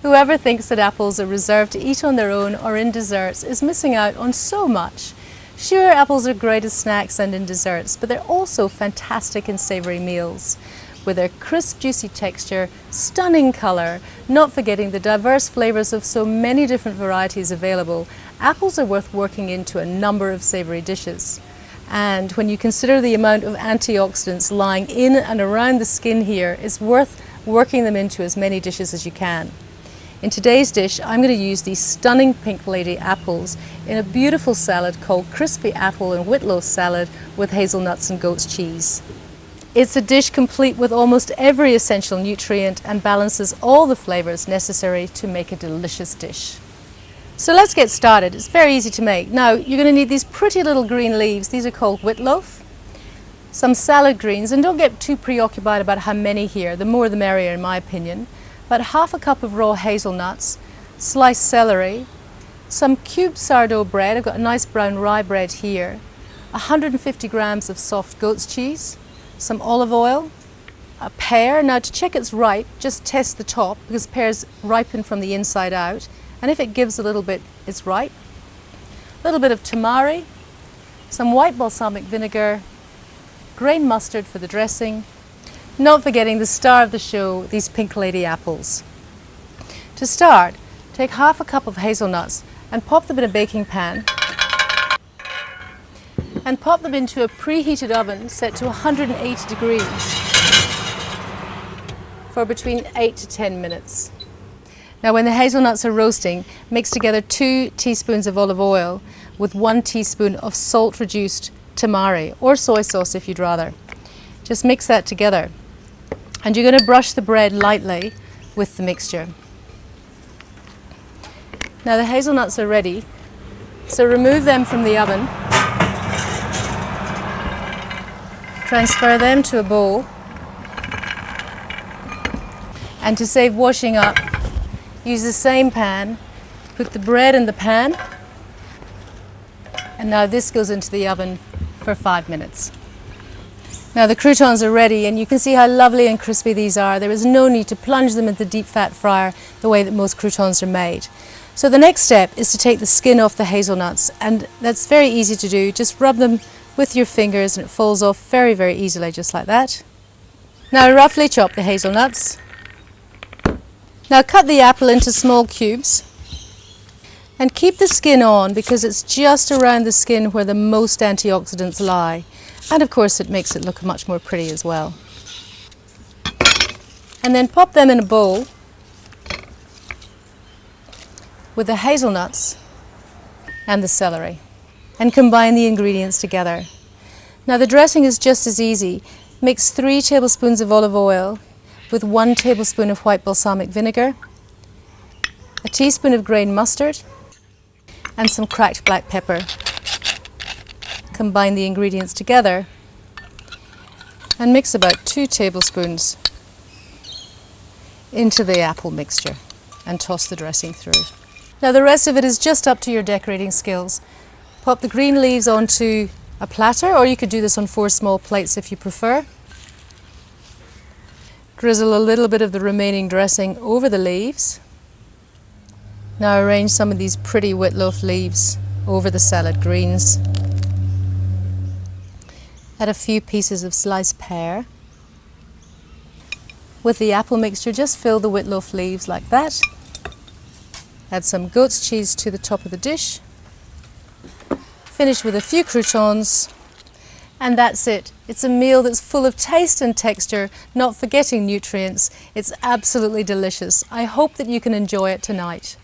Whoever thinks that apples are reserved to eat on their own or in desserts is missing out on so much. Sure, apples are great as snacks and in desserts, but they're also fantastic in savoury meals. With their crisp, juicy texture, stunning colour, not forgetting the diverse flavours of so many different varieties available, apples are worth working into a number of savoury dishes. And when you consider the amount of antioxidants lying in and around the skin here, it's worth working them into as many dishes as you can. In today's dish, I'm going to use these stunning pink lady apples in a beautiful salad called Crispy Apple and Witlof Salad with hazelnuts and goat's cheese. It's a dish complete with almost every essential nutrient and balances all the flavours necessary to make a delicious dish. So let's get started. It's very easy to make. Now you're going to need these pretty little green leaves. These are called witlof. Some salad greens, and don't get too preoccupied about how many here. The more the merrier in my opinion. About half a cup of raw hazelnuts, sliced celery, some cubed sourdough bread. I've got a nice brown rye bread here. 150 grams of soft goat's cheese. Some olive oil, a pear. Now to check it's ripe, just test the top because pears ripen from the inside out, and if it gives a little bit, it's ripe. A little bit of tamari, some white balsamic vinegar, grain mustard for the dressing, not forgetting the star of the show, these pink lady apples. To start, take half a cup of hazelnuts and pop them in a baking pan. And pop them into a preheated oven set to 180 degrees for between 8 to 10 minutes. Now when the hazelnuts are roasting, mix together 2 teaspoons of olive oil with 1 teaspoon of salt reduced tamari or soy sauce if you'd rather. Just mix that together. And you're going to brush the bread lightly with the mixture. Now the hazelnuts are ready, so remove them from the oven. Transfer them to a bowl, and to save washing up, use the same pan, put the bread in the pan, and now this goes into the oven for 5 minutes. Now the croutons are ready, and you can see how lovely and crispy these are. There is no need to plunge them into the deep fat fryer the way that most croutons are made. So the next step is to take the skin off the hazelnuts, and that's very easy to do. Just rub them with your fingers and it falls off very, very easily, just like that. Now roughly chop the hazelnuts. Now cut the apple into small cubes and keep the skin on because it's just around the skin where the most antioxidants lie. And of course it makes it look much more pretty as well. And then pop them in a bowl with the hazelnuts and the celery, and combine the ingredients together. Now the dressing is just as easy. Mix 3 tablespoons of olive oil with 1 tablespoon of white balsamic vinegar, a teaspoon of grain mustard, and some cracked black pepper. Combine the ingredients together and mix about 2 tablespoons into the apple mixture and toss the dressing through. Now the rest of it is just up to your decorating skills. Pop the green leaves onto a platter, or you could do this on 4 small plates if you prefer. Drizzle a little bit of the remaining dressing over the leaves. Now arrange some of these pretty witlof leaves over the salad greens. Add a few pieces of sliced pear. With the apple mixture, just fill the witlof leaves like that. Add some goat's cheese to the top of the dish. Finish with a few croutons, and that's it. It's a meal that's full of taste and texture, not forgetting nutrients. It's absolutely delicious. I hope that you can enjoy it tonight.